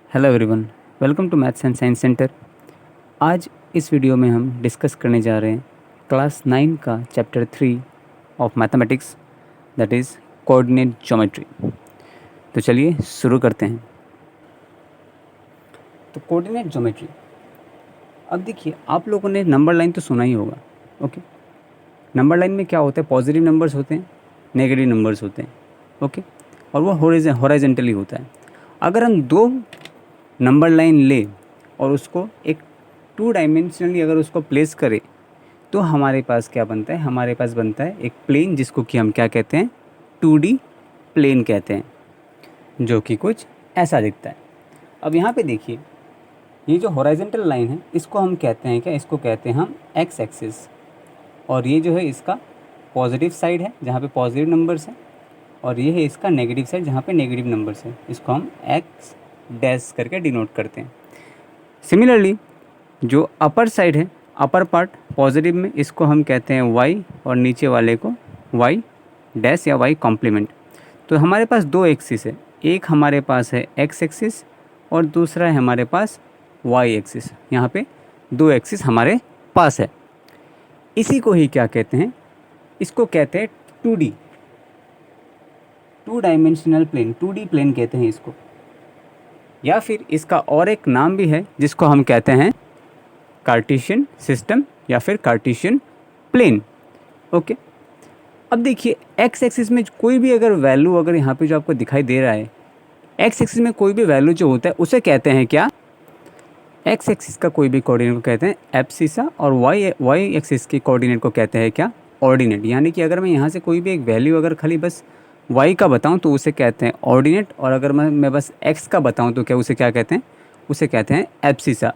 Hello everyone, welcome to maths and science centre. आज इस video में हम डिस्कस करने जा रहे हैं क्लास 9 का chapter 3 of mathematics, that is coordinate geometry. तो चलिए शुरू करते हैं। तो कोऑर्डिनेट ज्योमेट्री, अब देखिए आप लोगों ने नंबर लाइन तो सुना ही होगा। ओके, नंबर लाइन में क्या होता है? पॉजिटिव नंबर्स होते हैं, नेगेटिव नंबर्स होते हैं। ओके, और वो हॉरिजॉन्टली होता है। अगर हम दो नंबर लाइन ले और उसको एक 2 डायमेंशनली अगर उसको प्लेस करें तो हमारे पास क्या बनता है? हमारे पास बनता है एक प्लेन, जिसको कि हम क्या कहते हैं? 2D प्लेन कहते हैं, जो कि कुछ ऐसा दिखता है। अब यहाँ पे देखिए, ये जो हॉरिजॉन्टल लाइन है इसको हम कहते हैं क्या? इसको कहते हैं हम एक्स एक्सिस। और ये जो है इसका पॉजिटिव साइड है जहाँ पे पॉजिटिव नंबर्स हैं, और ये है इसका नेगेटिव साइड जहाँ पे नेगेटिव नंबर्स हैं। इसको हम एक्स डैश करके डिनोट करते हैं। सिमिलरली जो अपर साइड है, अपर पार्ट पॉजिटिव में, इसको हम कहते हैं वाई, और नीचे वाले को वाई डैश या वाई कॉम्प्लीमेंट। तो हमारे पास दो एक्सिस है, एक हमारे पास है एक्स एक्सिस और दूसरा है हमारे पास वाई एक्सिस। यहाँ पे दो एक्सिस हमारे पास है। इसी को ही क्या कहते हैं? इसको कहते हैं 2D, 2 dimensional plane, 2D plane कहते हैं इसको। या फिर इसका और एक नाम भी है जिसको हम कहते हैं कार्टेशियन सिस्टम या फिर कार्टेशियन प्लेन। ओके, अब देखिए एक्स एक्सिस में कोई भी अगर वैल्यू, अगर यहाँ पे जो आपको दिखाई दे रहा है, एक्स एक्सिस में कोई भी वैल्यू जो होता है उसे कहते हैं क्या? एक्स एक्सिस का कोई भी कोऑर्डिनेट को कहते हैं एब्सिसा, और वाई एक्सिस के कोऑर्डिनेट को कहते हैं क्या? ऑर्डिनेट। यानी कि अगर मैं यहाँ से कोई भी एक वैल्यू अगर खाली बस वाई का बताऊँ तो उसे कहते हैं ऑर्डिनेट, और अगर मैं बस एक्स का बताऊँ तो क्या उसे क्या कहते हैं? उसे कहते हैं एब्सिसा।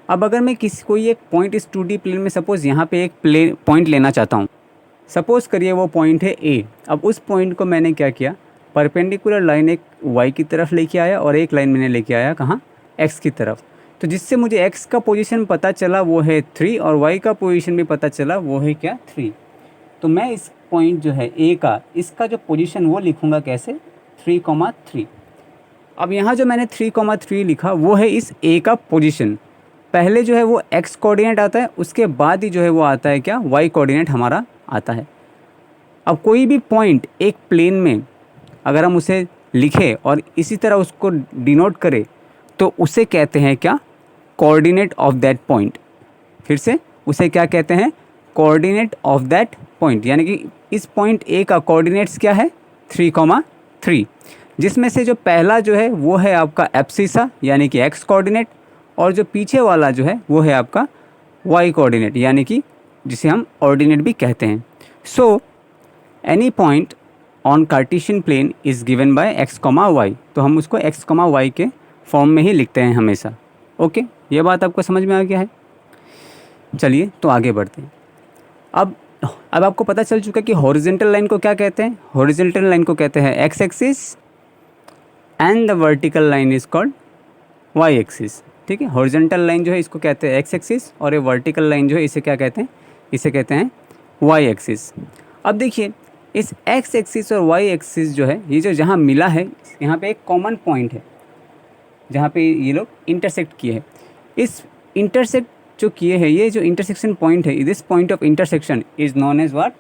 अब अगर मैं कोई एक पॉइंट इस 2D प्लेन में, सपोज़ यहाँ पे एक पॉइंट लेना चाहता हूँ, सपोज़ करिए वो पॉइंट है ए। अब उस पॉइंट को मैंने क्या किया? परपेंडिकुलर लाइन एक वाई की तरफ लेके आया और एक लाइन मैंने लेके आया कहाँ? एक्स की तरफ। तो जिससे मुझे एक्स का पोजीशन पता चला वो है 3, और वाई का पोजीशन भी पता चला वो है क्या? 3। तो मैं इस पॉइंट जो है ए का, इसका जो पोजीशन वो लिखूँगा कैसे? 3,3। अब यहाँ जो मैंने 3,3 लिखा वो है इस ए का पोजीशन। पहले जो है वो एक्स कोऑर्डिनेट आता है, उसके बाद ही जो है वो आता है क्या? वाई कोऑर्डिनेट हमारा आता है। अब कोई भी पॉइंट एक प्लेन में अगर हम उसे लिखें और इसी तरह उसको डिनोट करें तो उसे कहते हैं क्या? Coordinate of that point. फिर से उसे क्या कहते हैं? Coordinate of that point. यानी कि इस पॉइंट ए का कोऑर्डिनेट्स क्या है? 3,3, जिसमें से जो पहला जो है वो है आपका एब्सिसा यानी कि एक्स कोऑर्डिनेट, और जो पीछे वाला जो है वो है आपका वाई कोऑर्डिनेट, यानी कि जिसे हम ऑर्डिनेट भी कहते हैं। So any point on Cartesian plane is given by x comma y. तो हम उसको एक्स कॉमा वाई के फॉर्म में ही लिखते हैं हमेशा। ओके, ये बात आपको समझ में आ गया है? चलिए तो आगे बढ़ते हैं। अब आपको पता चल चुका है कि हॉरिजॉन्टल लाइन को क्या कहते हैं? हॉरिजॉन्टल लाइन को कहते हैं x axis, and the vertical line is called y axis. ठीक है, हॉरिजॉन्टल लाइन जो है इसको कहते हैं एक्स एक्सिस, और ये वर्टिकल लाइन जो है इसे क्या कहते हैं? इसे कहते हैं वाई एक्सिस। अब देखिए इस एक्स एक्सिस और वाई एक्सिस जो है, ये जो जहाँ मिला है, यहाँ पे एक कॉमन पॉइंट है जहाँ पे ये लोग इंटरसेक्ट किए हैं। इस इंटरसेक्ट जो किए हैं, ये जो इंटरसेक्शन पॉइंट है, this point of intersection is known as what?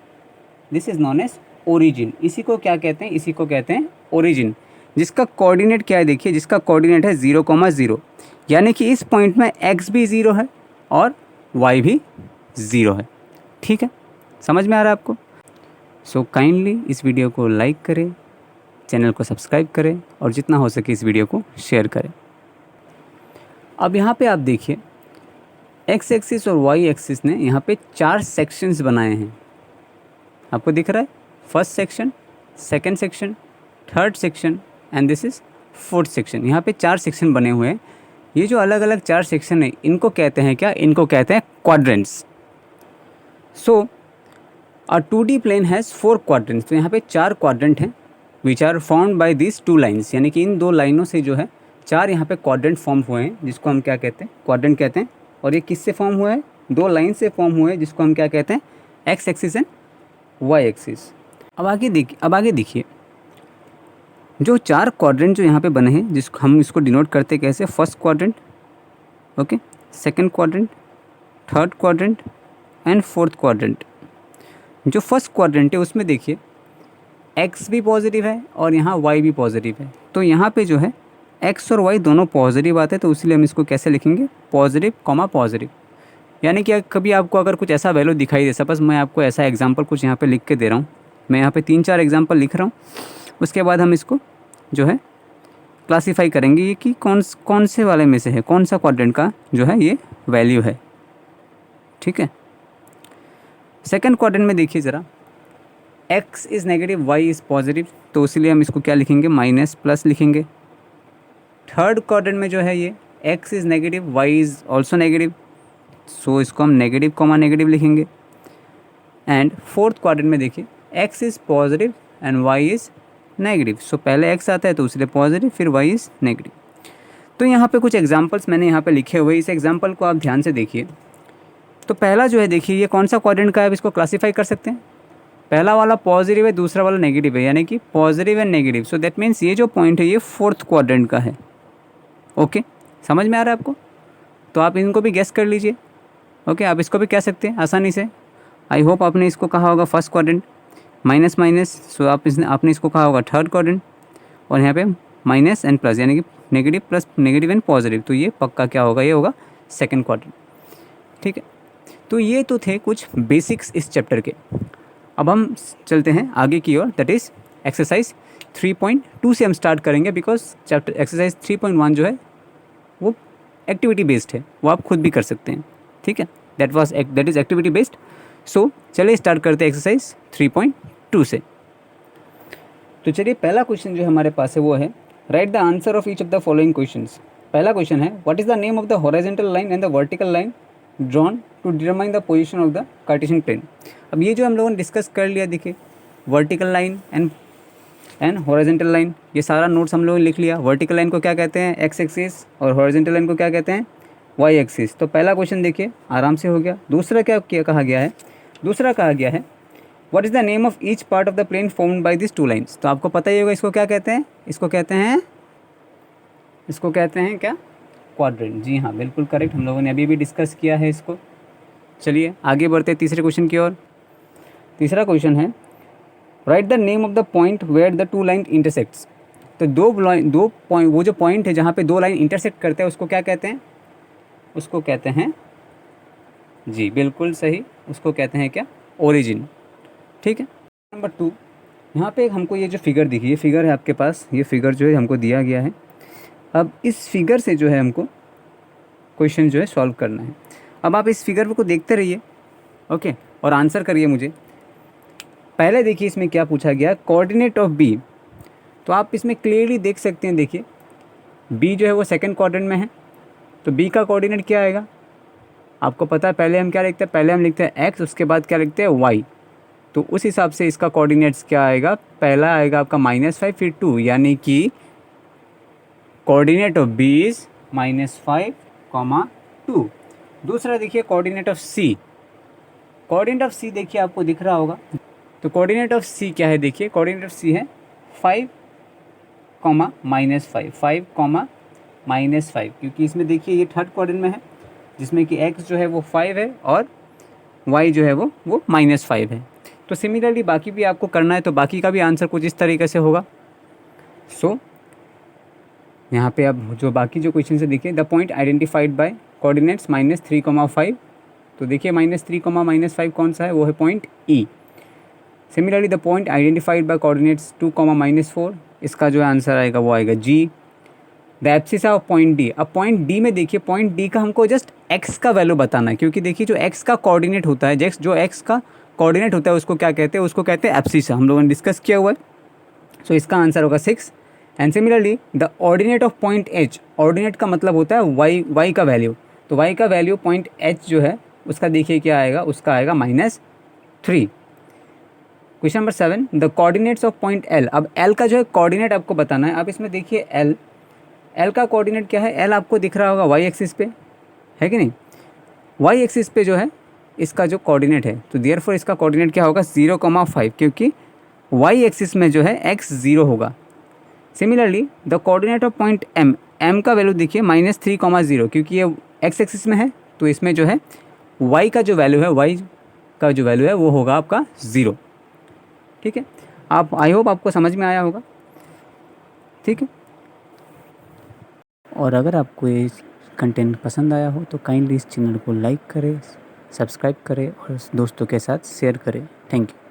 This is known as origin. इसी को क्या कहते हैं? इसी को कहते हैं ओरिजिन, जिसका कोऑर्डिनेट क्या है? देखिए जिसका कोऑर्डिनेट है 0,0, यानी कि इस पॉइंट में x भी 0 है और y भी 0 है। ठीक है, समझ में आ रहा है आपको? सो काइंडली इस वीडियो को लाइक करें, चैनल को सब्सक्राइब करें, और जितना हो सके इस वीडियो को शेयर करें। अब यहाँ पे आप देखिए एक्स एक्सिस और वाई एक्सिस ने यहाँ पे 4 सेक्शंस बनाए हैं। आपको दिख रहा है? First section, second section, third section, and this is fourth section. यहाँ पे 4 सेक्शन बने हुए हैं। ये जो अलग अलग 4 सेक्शन है इनको कहते हैं क्या? इनको कहते हैं quadrants. So a 2D plane has 4 quadrants. तो यहाँ पे 4 क्वाड्रेंट हैं which are formed by this 2 lines, यानी कि इन 2 लाइनों से जो है 4 यहाँ पे क्वाड्रेंट फॉर्म हुए हैं, जिसको हम क्या कहते हैं? क्वाड्रेंट कहते हैं। और ये किससे फॉर्म हुआ है? 2 लाइन से फॉर्म हुए हैं, जिसको हम क्या कहते हैं? X axis and y axis. अब आगे देखिए जो 4 क्वाड्रेंट जो यहाँ पे बने हैं, जिसको हम इसको डिनोट करते हैं कैसे, first quadrant, okay, second quadrant, third quadrant and fourth quadrant. जो फर्स्ट क्वाड्रेंट है उसमें देखिए एक्स भी पॉजिटिव है और यहाँ वाई भी पॉजिटिव है, तो यहाँ पे जो है एक्स और वाई दोनों पॉजिटिव आते हैं, तो इसलिए हम इसको कैसे लिखेंगे, पॉजिटिव कॉमा पॉजिटिव। यानी कि कभी आपको अगर कुछ ऐसा वैल्यू दिखाई दे, सपोज मैं आपको ऐसा एग्जांपल कुछ यहाँ पे लिख के दे रहा हूँ, मैं यहाँ पे 3-4 एग्जांपल लिख रहा हूँ, उसके बाद हम इसको जो है क्लासीफाई करेंगे ये कि कौन से वाले में से है, कौन सा क्वाड्रेंट का जो है ये वैल्यू है, ठीक है। सेकंड क्वाड्रेंट में देखिए ज़रा, x is negative, y is positive, तो इसलिए हम इसको क्या लिखेंगे, माइनस प्लस लिखेंगे। थर्ड क्वाड्रेंट में जो है ये x is negative, y is also negative, so इसको हम नेगेटिव कॉमा नेगेटिव लिखेंगे। एंड फोर्थ क्वाड्रेंट में देखिए x is positive and y is negative, so पहले x आता है तो इसलिए पॉजिटिव, फिर y इज़ नेगेटिव। तो यहाँ पे कुछ एग्जांपल्स मैंने यहाँ पे लिखे हुए, इस एग्जांपल को आप ध्यान से देखिए। तो पहला जो है देखिए ये कौन सा क्वाड्रेंट का है, अब इसको क्लासीफाई कर सकते हैं। पहला वाला पॉजिटिव है, दूसरा वाला नेगेटिव है, यानी कि positive and negative, so that means ये जो पॉइंट है ये फोर्थ क्वाड्रेंट का है। ओके, समझ में आ रहा है आपको? तो आप इनको भी गेस कर लीजिए। ओके, आप इसको भी कह सकते हैं आसानी से। आई होप आपने इसको कहा होगा फर्स्ट क्वाड्रेंट, माइनस माइनस, सो आपने इसको कहा होगा थर्ड क्वाड्रेंट, और यहाँ पे माइनस एंड प्लस, यानी कि negative plus negative and positive, तो ये पक्का क्या होगा, ये होगा सेकंड क्वाड्रेंट, ठीक है। तो ये तो थे कुछ बेसिक्स इस चैप्टर के। अब हम चलते हैं आगे की ओर, दैट इज़ एक्सरसाइज 3.2 से हम स्टार्ट करेंगे, बिकॉज चैप्टर एक्सरसाइज 3.1 जो है वो एक्टिविटी बेस्ड है, वो आप खुद भी कर सकते हैं, ठीक है। That is activity based. So चलिए स्टार्ट करते हैं एक्सरसाइज 3.2 से। तो चलिए पहला क्वेश्चन जो हमारे पास है वो है, write the answer of each of the following questions. पहला क्वेश्चन है, what is the name of the horizontal line and the vertical line drawn to determine the position of the Cartesian plane. अब ये जो हम लोगों ने discuss कर लिया, देखिए vertical line and horizontal line, ये सारा नोट्स हम लोगों ने लिख लिया। वर्टिकल लाइन को क्या कहते हैं, एक्स एक्सिस, और हॉरिजॉन्टल लाइन को क्या कहते हैं, वाई एक्सिस। तो पहला क्वेश्चन देखिए आराम से हो गया। दूसरा क्या कहा गया है, दूसरा कहा गया है what is the name of each part of the plane formed by this 2 lines. तो आपको पता ही होगा इसको क्या कहते हैं, इसको कहते हैं क्या, क्वाड्रेंट। जी हाँ, बिल्कुल करेक्ट, हम लोगों ने अभी भी डिस्कस किया है इसको। चलिए आगे बढ़ते हैं तीसरे क्वेश्चन की ओर। तीसरा क्वेश्चन है, write the name of the point where the 2 line intersects. तो दो पॉइंट, वो जो पॉइंट है जहाँ पे 2 लाइन इंटरसेक्ट करते हैं उसको क्या कहते हैं, उसको कहते हैं, जी बिल्कुल सही, उसको कहते हैं क्या, ओरिजिन, ठीक है। नंबर 2, यहाँ पे हमको ये जो फिगर दिखी, ये फिगर है आपके पास, ये फिगर जो है हमको दिया गया है। अब इस फिगर से जो है हमको क्वेश्चन जो है सॉल्व करना है। अब आप इस फिगर को देखते रहिए, ओके, और आंसर करिए मुझे। पहले देखिए इसमें क्या पूछा गया, कोऑर्डिनेट ऑफ बी। तो आप इसमें क्लियरली देख सकते हैं, देखिए बी जो है वो सेकंड क्वाड्रेंट में है, तो बी का कोऑर्डिनेट क्या आएगा, आपको पता है। पहले हम क्या लिखते हैं, पहले हम लिखते हैं एक्स, उसके बाद क्या लिखते हैं, वाई। तो उस हिसाब से इसका कोऑर्डिनेट्स क्या आएगा, पहला आएगा आपका -5 फिर 2, यानी कि कोऑर्डिनेट ऑफ बी इज़ -5, 2। दूसरा देखिए coordinate of C. Coordinate of C देखिए आपको दिख रहा होगा, तो कोऑर्डिनेट ऑफ सी क्या है, देखिए कोऑर्डिनेट ऑफ सी है 5, -5, 5, -5, क्योंकि इसमें देखिए ये थर्ड क्वाड्रेंट में है, जिसमें कि x जो है वो 5 है और y जो है वो -5 है। तो सिमिलरली बाकी भी आपको करना है, तो बाकी का भी आंसर कुछ इस तरीके से होगा। सो यहाँ पे अब जो बाकी जो क्वेश्चन से देखिए, the point identified by coordinates -3, 5। तो देखिए -3, -5 कौन सा है, वो है point E। Similarly the point identified by coordinates 2, -4, इसका जो आंसर आएगा वो आएगा G। The abscess of point D। अब पॉइंट D में देखिए, पॉइंट D का हमको जस्ट x का वैल्यू बताना है, क्योंकि देखिए जो x का कोऑर्डिनेट होता है, जो x का कोऑर्डिनेट होता है उसको क्या कहते हैं, उसको कहते हैं एब्सिस, हम लोगों ने डिस्कस किया हुआ है। सो इसका आंसर होगा 6। And similarly the ordinate of point H। Ordinate का मतलब होता है y का वैल्यू, तो y का वैल्यू पॉइंट H जो है उसका देखिए क्या आएगा, उसका आएगा -3। Question number 7, the coordinates of point L। अब L का जो है कोऑर्डिनेट आपको बताना है। अब इसमें देखिए L का कोऑर्डिनेट क्या है, L आपको दिख रहा होगा y एक्सिस पे, है कि नहीं, y एक्सिस पे जो है इसका जो कोऑर्डिनेट है, तो देयरफॉर इसका कोऑर्डिनेट क्या होगा, 0, 5, क्योंकि y एक्सिस में जो है x 0 होगा। Similarly the coordinate of point M का वैल्यू देखिए -3, 0, क्योंकि ये एक्स एक्सिस में है तो इसमें जो है वाई का जो वैल्यू है वो होगा आपका 0। ठीक है, आप आई होप आपको समझ में आया होगा। ठीक है, और अगर आपको ये कंटेंट पसंद आया हो तो काइंडली इस चैनल को लाइक करें, सब्सक्राइब करें और दोस्तों के साथ शेयर करें। Thank you.